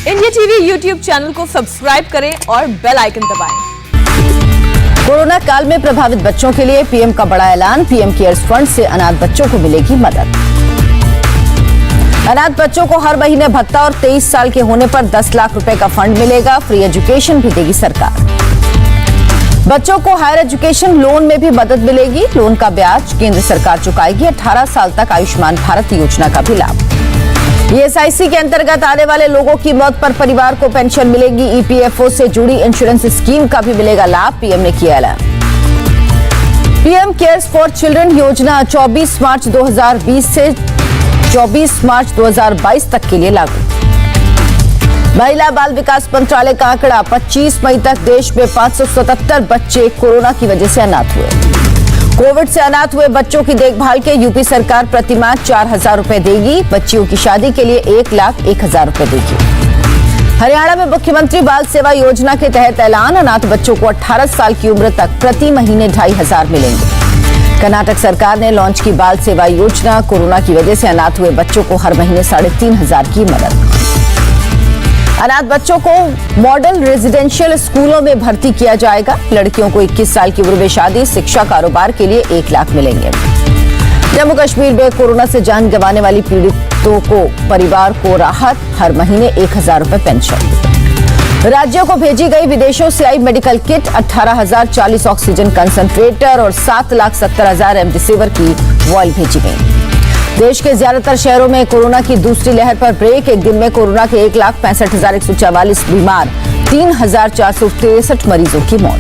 India TV YouTube channel को subscribe करें और बेल आइकन दबाएं। कोरोना काल में प्रभावित बच्चों के लिए पीएम का बड़ा ऐलान। पीएम केयर्स फंड से अनाथ बच्चों को मिलेगी मदद। अनाथ बच्चों को हर महीने भत्ता और 23 साल के होने पर 10 लाख रुपए का फंड मिलेगा। फ्री एजुकेशन भी देगी सरकार। बच्चों को हायर एजुकेशन लोन में भी मदद मिलेगी। लोन का ब्याज केंद्र सरकार चुकाएगी। 18 साल तक आयुष्मान भारत योजना का भी लाभ। ईएसआईसी के अंतर्गत आने वाले लोगों की मौत पर परिवार को पेंशन मिलेगी। ईपीएफओ से जुड़ी इंश्योरेंस स्कीम का भी मिलेगा लाभ। पीएम ने किया ऐलान। पीएम केयर्स फॉर चिल्ड्रन योजना 24 मार्च 2020 से 24 मार्च 2022 तक के लिए लागू। महिला बाल विकास मंत्रालय का आंकड़ा 25 मई तक देश में 577 बच्चे कोरोना की वजह से अनाथ हुए। कोविड से अनाथ हुए बच्चों की देखभाल के यूपी सरकार प्रतिमाह 4,000 रुपए देगी। बच्चियों की शादी के लिए 1,01,000 रुपए देगी। हरियाणा में मुख्यमंत्री बाल सेवा योजना के तहत ऐलान। अनाथ बच्चों को 18 साल की उम्र तक प्रति महीने 2,500 मिलेंगे। कर्नाटक सरकार ने लॉन्च की बाल सेवा योजना। कोरोना की वजह से अनाथ हुए बच्चों को हर महीने 3,500 की मदद। अनाथ बच्चों को मॉडल रेजिडेंशियल स्कूलों में भर्ती किया जाएगा। लड़कियों को 21 साल की उम्र में शादी, शिक्षा, कारोबार के लिए 1 लाख मिलेंगे। जम्मू कश्मीर में कोरोना से जान गंवाने वाली पीड़ितों को परिवार को राहत, हर महीने 1,000 रुपए पेंशन। राज्यों को भेजी गई विदेशों से आई मेडिकल किट। 18,040 ऑक्सीजन कंसंट्रेटर और 7,70,000 रेमडेसिविर की वॉयल भेजी गई। देश के ज्यादातर शहरों में कोरोना की दूसरी लहर पर ब्रेक। एक दिन में कोरोना के 1,65,144 बीमार, 3,463 मरीजों की मौत।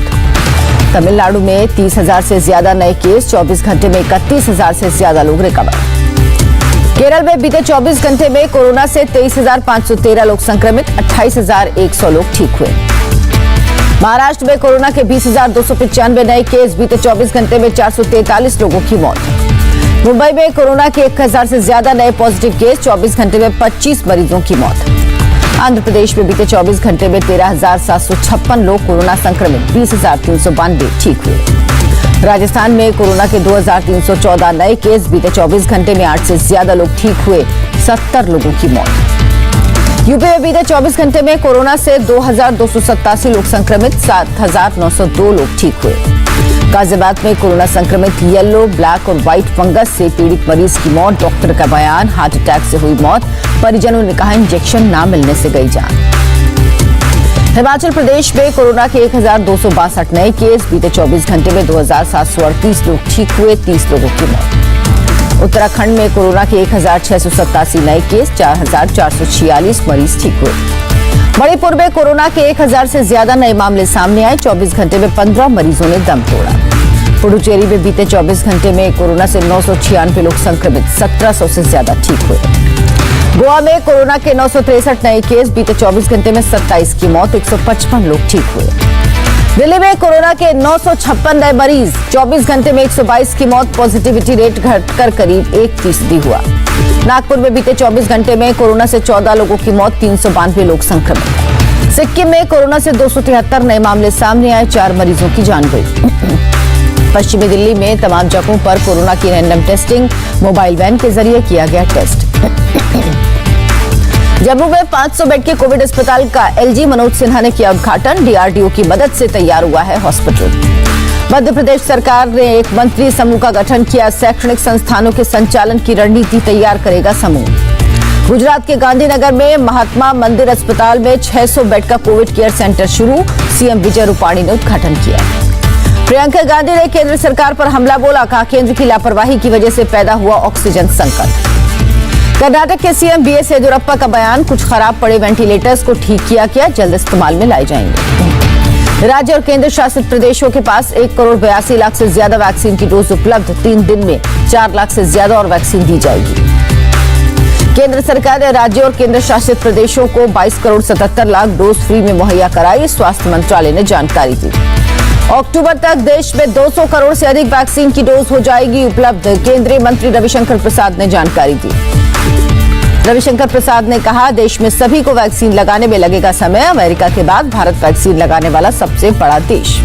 तमिलनाडु में 30,000 से ज्यादा नए केस। 24 घंटे में 31,000 से ज्यादा लोग रिकवर। केरल में बीते 24 घंटे में कोरोना से 23,513 लोग संक्रमित, 28,100 लोग ठीक हुए। महाराष्ट्र में कोरोना के 20,295 नए केस। बीते 24 घंटे में 443 लोगों की मौत। मुंबई में कोरोना के 1,000 से ज्यादा नए पॉजिटिव केस। 24 घंटे में 25 मरीजों की मौत। आंध्र प्रदेश में बीते 24 घंटे में 13,756 लोग कोरोना संक्रमित, 20,392 ठीक हुए। राजस्थान में कोरोना के 2,314 नए केस। बीते 24 घंटे में 8 से ज्यादा लोग ठीक हुए, 70 लोगों की मौत। यूपी में बीते 24 घंटे में कोरोना से 2,287 लोग संक्रमित, 7,902 लोग ठीक हुए। गाजियाबाद में कोरोना संक्रमित येलो, ब्लैक और व्हाइट फंगस से पीड़ित मरीज की मौत। डॉक्टर का बयान, हार्ट अटैक से हुई मौत। परिजनों ने कहा इंजेक्शन ना मिलने से गई जान। हिमाचल प्रदेश में कोरोना के 1,262 नए केस। बीते 24 घंटे में 2,738 लोग ठीक हुए, 30 लोगों की मौत। उत्तराखंड में कोरोना के 1,687 नए केस। 4,446 मरीज ठीक हुए। मणिपुर में कोरोना के 1,000 से ज्यादा नए मामले सामने आए। 24 घंटे में 15 मरीजों ने दम तोड़ा। पुडुचेरी में बीते 24 घंटे में कोरोना से 996 लोग संक्रमित, 1,700 से ज्यादा ठीक हुए। गोवा में कोरोना के 963 नए केस। बीते 24 घंटे में 27 की मौत, 155 लोग ठीक हुए। दिल्ली में कोरोना के 956 नए मरीज। 24 घंटे में 122 की मौत। पॉजिटिविटी रेट घटकर करीब 1% हुआ। नागपुर में बीते 24 घंटे में कोरोना से 14 लोगों की मौत, 392 लोग संक्रमित। सिक्किम में कोरोना से 273 नए मामले सामने आए, 4 मरीजों की जान गई। पश्चिमी दिल्ली में तमाम जगहों पर कोरोना की रैंडम टेस्टिंग मोबाइल वैन के जरिए किया गया टेस्ट। जम्मू में 500 बेड के कोविड अस्पताल का एलजी मनोज सिन्हा ने किया उद्घाटन। डीआरडीओ की मदद से तैयार हुआ है हॉस्पिटल। मध्य प्रदेश सरकार ने एक मंत्री समूह का गठन किया। शैक्षणिक संस्थानों के संचालन की रणनीति तैयार करेगा समूह। गुजरात के गांधीनगर में महात्मा मंदिर अस्पताल में 600 बेड का कोविड केयर सेंटर शुरू। सीएम विजय रूपाणी ने उद्घाटन किया। प्रियंका गांधी ने केंद्र सरकार पर हमला बोला। कहा केंद्र की लापरवाही की वजह से पैदा हुआ ऑक्सीजन संकट। कर्नाटक के सीएम बीएस येदियुरप्पा का बयान, कुछ खराब पड़े वेंटिलेटर्स को ठीक किया गया, जल्द इस्तेमाल में लाए जाएंगे। राज्य और केंद्र शासित प्रदेशों के पास 1,82,00,000 से ज्यादा वैक्सीन की डोज उपलब्ध। 3 दिन में 4 लाख से ज्यादा और वैक्सीन दी जाएगी। केंद्र सरकार ने राज्य और केंद्र शासित प्रदेशों को 22,77,00,000 डोज फ्री में मुहैया कराई। स्वास्थ्य मंत्रालय ने जानकारी दी। अक्टूबर तक देश में 200 करोड़ से अधिक वैक्सीन की डोज हो जाएगी उपलब्ध। केंद्रीय मंत्री रविशंकर प्रसाद ने जानकारी दी। रविशंकर प्रसाद ने कहा देश में सभी को वैक्सीन लगाने में लगेगा समय। अमेरिका के बाद भारत वैक्सीन लगाने वाला सबसे बड़ा देश।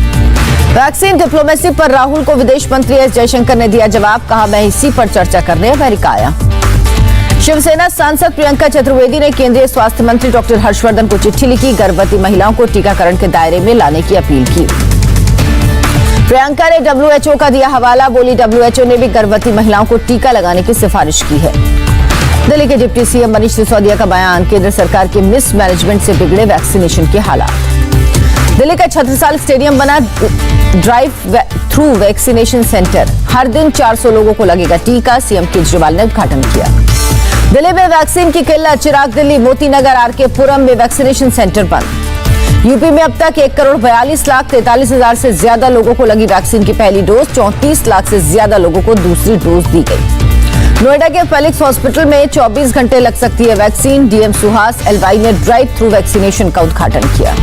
वैक्सीन डिप्लोमेसी पर राहुल को विदेश मंत्री एस जयशंकर ने दिया जवाब। कहा मैं इसी पर चर्चा करने अमेरिका आया। शिवसेना सांसद प्रियंका चतुर्वेदी ने केंद्रीय स्वास्थ्य मंत्री डॉक्टर हर्षवर्धन को चिट्ठी लिखी, गर्भवती महिलाओं को टीकाकरण के दायरे में लाने की अपील की। प्रियंका ने WHO का दिया हवाला, बोली WHO ने भी गर्भवती महिलाओं को टीका लगाने की सिफारिश की है। दिल्ली के डिप्टी सीएम मनीष सिसोदिया का बयान, केंद्र सरकार के मिसमैनेजमेंट से बिगड़े वैक्सीनेशन के हालात। दिल्ली का छत्रसाल स्टेडियम बना ड्राइव थ्रू वैक्सीनेशन सेंटर, हर दिन 400 लोगों को लगेगा टीका, सीएम केजरीवाल ने उद्घाटन किया। दिल्ली में वैक्सीन की किल्लत, चिराग दिल्ली, मोती नगर, RK पुरम में वैक्सीनेशन सेंटर बंद। यूपी में अब तक 1,42,43,000 से ज्यादा लोगों को लगी वैक्सीन की पहली डोज, 34 लाख से ज्यादा लोगों को दूसरी डोज दी गई। नोएडा के फेलिक्स हॉस्पिटल में 24 घंटे लग सकती है वैक्सीन, डीएम सुहास एलवाई ने ड्राइव थ्रू वैक्सीनेशन का उद्घाटन किया।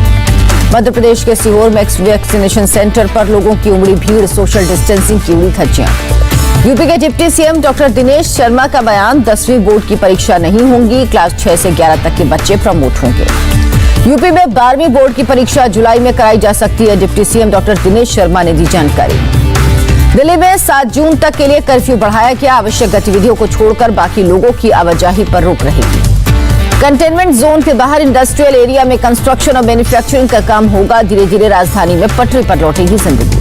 मध्य प्रदेश के सीहोर में वैक्सीनेशन सेंटर पर लोगों की उमड़ी भीड़, सोशल डिस्टेंसिंग की उड़ी धज्जियां। यूपी के deputy CM doctor Dinesh Sharma का बयान, 10वीं बोर्ड की परीक्षा नहीं होगी, क्लास 6 से 11 तक के बच्चे प्रमोट होंगे। यूपी में 12वीं बोर्ड की परीक्षा जुलाई में कराई जा सकती है, deputy CM doctor Dinesh Sharma ने दी जानकारी। दिल्ली में 7 जून तक के लिए कर्फ्यू बढ़ाया गया, आवश्यक गतिविधियों को छोड़कर बाकी लोगों की आवाजाही पर रोक रहेगी। कंटेनमेंट जोन के बाहर इंडस्ट्रियल एरिया में कंस्ट्रक्शन और मैन्युफैक्चरिंग का काम होगा, धीरे धीरे राजधानी में पटरी पर लौटेगी जिंदगी।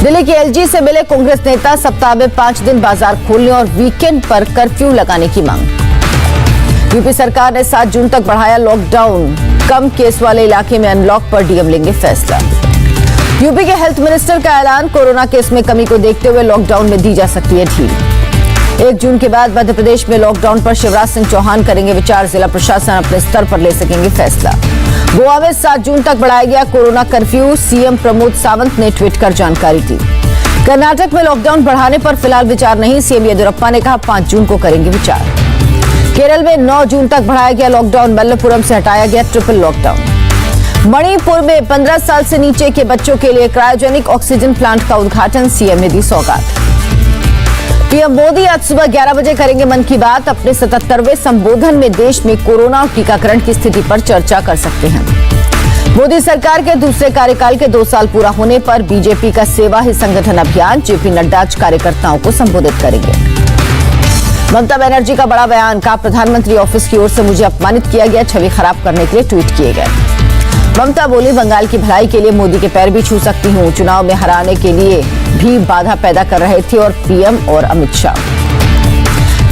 दिल्ली के LG से मिले कांग्रेस नेता, सप्ताह में 5 दिन बाजार खोलने और वीकेंड पर कर्फ्यू लगाने की मांग। यूपी सरकार ने 7 जून तक बढ़ाया लॉकडाउन, कम केस वाले इलाके में अनलॉक पर डीएम लेंगे फैसला। यूपी के हेल्थ मिनिस्टर का ऐलान, कोरोना केस में कमी को देखते हुए लॉकडाउन में दी जा सकती है ढील। 1 जून के बाद मध्य प्रदेश में लॉकडाउन पर शिवराज सिंह चौहान करेंगे विचार, जिला प्रशासन अपने स्तर पर ले सकेंगे फैसला। गोवा में 7 जून तक बढ़ाया गया corona curfew, CM Pramod Sawant ने ट्वीट कर जानकारी दी। कर्नाटक में लॉकडाउन बढ़ाने पर फिलहाल विचार नहीं, सीएम येदियुरप्पा ने कहा 5 जून को करेंगे विचार। केरल में 9 जून तक बढ़ाया गया लॉकडाउन, मल्लपुरम से हटाया गया ट्रिपल लॉकडाउन। मणिपुर में 15 साल से नीचे के बच्चों के लिए क्रायोजेनिक ऑक्सीजन प्लांट का उद्घाटन, सीएम ने दी सौगात। पीएम मोदी आज सुबह 11 बजे करेंगे मन की बात, अपने 77वें संबोधन में देश में कोरोना और टीकाकरण की स्थिति पर चर्चा कर सकते हैं। मोदी सरकार के दूसरे कार्यकाल के 2 साल पूरा होने पर बीजेपी का सेवा ही संगठन अभियान, जेपी नड्डा आज कार्यकर्ताओं को संबोधित करेंगे। ममता बनर्जी का बड़ा बयान, कहा प्रधानमंत्री ऑफिस की ओर से मुझे अपमानित किया गया, छवि खराब करने के लिए ट्वीट किए गए। ममता बोली, बंगाल की भलाई के लिए मोदी के पैर भी छू सकती हूं, चुनाव में हराने के लिए भी बाधा पैदा कर रहे थे और पीएम और अमित शाह।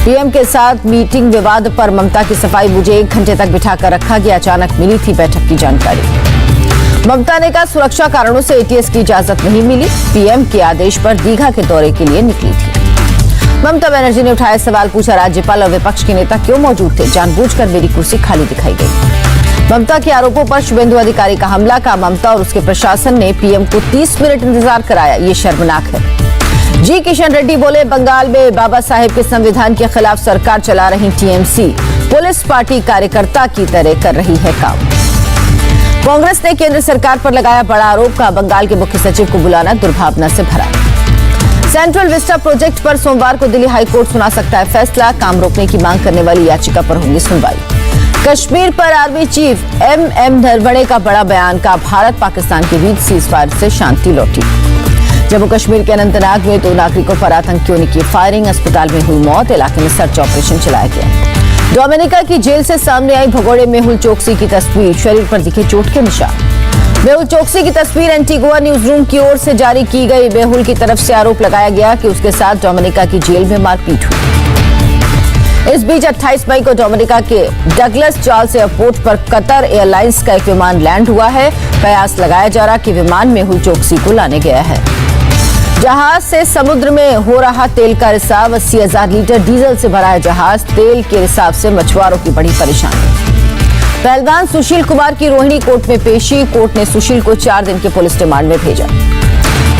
पीएम के साथ मीटिंग विवाद पर ममता की सफाई, मुझे 1 घंटे तक बिठाकर रखा गया, अचानक मिली थी बैठक की जानकारी। ममता ने कहा सुरक्षा कारणों से एटीएस की इजाजत नहीं मिली, पीएम के आदेश पर दीघा के दौरे के लिए निकली थी। ममता बनर्जी ने उठाया सवाल, पूछा राज्यपाल और विपक्ष के नेता क्यों मौजूद थे, जानबूझकर मेरी कुर्सी खाली दिखाई गई। ममता के आरोपों पर शुभेंदु अधिकारी का हमला, का ममता और उसके प्रशासन ने पीएम को 30 मिनट इंतजार कराया, ये शर्मनाक है। जी किशन रेड्डी बोले, बंगाल में बाबा साहेब के संविधान के खिलाफ सरकार चला रही टीएमसी, पुलिस पार्टी कार्यकर्ता की तरह कर रही है काम। कांग्रेस ने केंद्र सरकार पर लगाया बड़ा आरोप, का बंगाल के मुख्य सचिव को बुलाना दुर्भावना से भरा। सेंट्रल विस्टा प्रोजेक्ट पर सोमवार को दिल्ली हाईकोर्ट सुना सकता है फैसला, काम रोकने की मांग करने वाली याचिका पर होगी सुनवाई। कश्मीर पर आर्मी चीफ MM नरवणे का बड़ा बयान, का भारत पाकिस्तान के बीच सीजफायर से शांति लौटी। जम्मू कश्मीर के अनंतनाग में 2 नागरिकों पर आतंकियों ने की फायरिंग, अस्पताल में हुई मौत, इलाके में सर्च ऑपरेशन चलाया गया। डोमिनिका की जेल से सामने आई भगोड़े मेहुल चोकसी की तस्वीर, शरीर पर दिखे चोट के निशान। मेहुल चोकसी की तस्वीर एंटीगुआ न्यूज रूम की ओर से जारी की गई। मेहुल की तरफ से आरोप लगाया गया कि उसके साथ डोमिनिका की जेल में मारपीट हुई। इस बीच 28 मई को डोमिनिका के डगलस चार्ल्स एयरपोर्ट पर कतर एयरलाइंस का एक विमान लैंड हुआ है। कयास लगाया जा रहा कि विमान मेहुल चोकसी को लाने गया है। जहाज से समुद्र में हो रहा तेल का रिसाव, 80,000 लीटर डीजल से भरा है जहाज, तेल के रिसाव से मछुआरों की बड़ी परेशानी। पहलवान सुशील कुमार की रोहिणी कोर्ट में पेशी, कोर्ट ने सुशील को 4 दिन के पुलिस रिमांड में भेजा।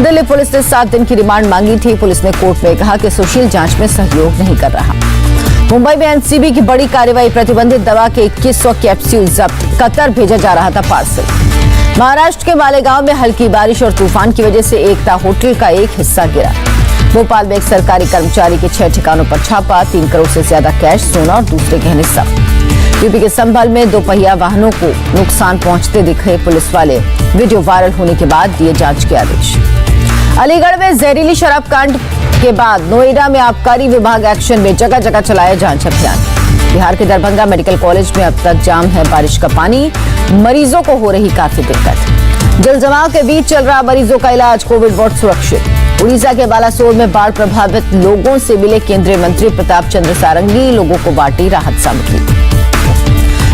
दिल्ली पुलिस ने 7 दिन की रिमांड मांगी थी। पुलिस ने कोर्ट में कहा कि सुशील जांच में सहयोग नहीं कर रहा। मुंबई में एनसीबी की बड़ी कार्रवाई, प्रतिबंधित दवा के 2100 कैप्सूल जब्त, कतर भेजा जा रहा था पार्सल। महाराष्ट्र के मालेगांव में हल्की बारिश और तूफान की वजह से एकता होटल का एक हिस्सा गिरा। भोपाल में एक सरकारी कर्मचारी के 6 ठिकानों पर छापा, 3 करोड़ से ज्यादा कैश, सोना और दूसरे गहने जब्त। यूपी के संभल में 2 पहिया वाहनों को नुकसान पहुंचते दिखे पुलिस वाले, वीडियो वायरल होने के बाद दिए जांच के आदेश। अलीगढ़ में जहरीली शराब कांड के बाद नोएडा में आबकारी विभाग एक्शन में, जगह जगह चलाया जांच अभियान। बिहार के दरभंगा मेडिकल कॉलेज में अब तक जाम है बारिश का पानी, मरीजों को हो रही काफी दिक्कत। जल जमाव के बीच चल रहा मरीजों का इलाज, कोविड वार्ड सुरक्षित। उड़ीसा के बालासोर में बाढ़ प्रभावित लोगों से मिले केंद्रीय मंत्री प्रताप चंद्र सारंगी, लोगों को बांटी राहत सामग्री।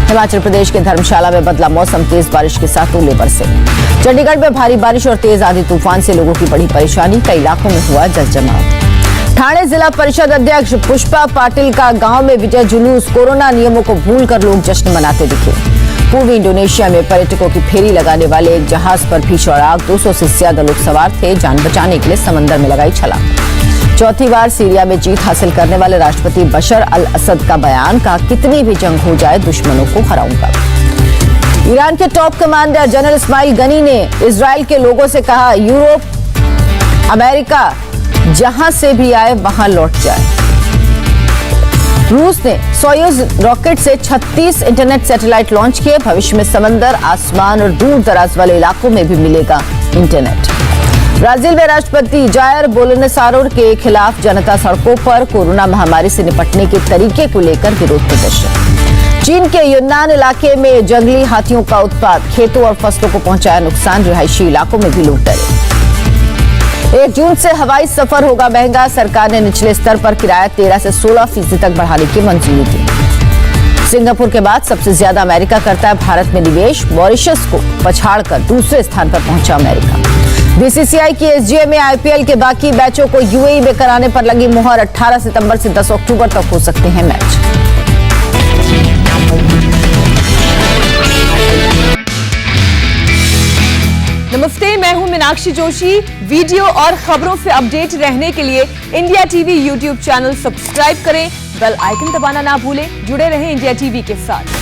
हिमाचल प्रदेश के धर्मशाला में बदला मौसम, तेज बारिश के साथ ओले बरसे। चंडीगढ़ में भारी बारिश और तेज आंधी तूफान से लोगों की बड़ी परेशानी, कई इलाकों में हुआ जल जमाव। ठाणे जिला परिषद अध्यक्ष पुष्पा पाटिल का गांव में विजय जुलूस, कोरोना नियमों को भूलकर लोग जश्न मनाते दिखे। पूर्वी इंडोनेशिया में पर्यटकों की फेरी लगाने वाले एक जहाज पर भीषण आग, 200 से ज्यादा लोग सवार थे, जान बचाने के लिए समंदर में लगाई छलांग। चौथी बार सीरिया में जीत हासिल करने वाले राष्ट्रपति बशर अल असद का बयान, कहा कितनी भी जंग हो जाए दुश्मनों को हराऊंगा। ईरान के top commander general Ismail Ghani ने इजराइल के लोगों से कहा, यूरोप, अमेरिका जहां से भी आए वहां लौट जाए। रूस ने सोयूज रॉकेट से 36 इंटरनेट सैटेलाइट लॉन्च किए, भविष्य में समंदर, आसमान और दूर दराज वाले इलाकों में भी मिलेगा इंटरनेट। ब्राजील में राष्ट्रपति जायर बोल्सोनारो के खिलाफ जनता सड़कों पर, कोरोना महामारी से निपटने के तरीके को लेकर विरोध प्रदर्शन। चीन के यूनान इलाके में जंगली हाथियों का उत्पात, खेतों और फसलों को पहुंचाया नुकसान, रिहायशी इलाकों में भी लोग डरे। 1 जून से हवाई सफर होगा महंगा, सरकार ने निचले स्तर पर किराया 13 से 16% तक बढ़ाने की मंजूरी दी। सिंगापुर के बाद सबसे ज्यादा अमेरिका करता है भारत में निवेश, मॉरिशस को पछाड़कर दूसरे स्थान पर पहुंचा अमेरिका। बीसीसीआई की एसजीए में आईपीएल के बाकी मैचों को यूएई में कराने पर लगी मुहर, 18 सितंबर से 10 अक्टूबर तक हो सकते हैं मैच। नमस्ते, मैं हूं मीनाक्षी जोशी। वीडियो और खबरों से अपडेट रहने के लिए India TV YouTube channel subscribe करें, बेल आइकन दबाना ना भूलें। जुड़े रहें इंडिया टीवी के साथ।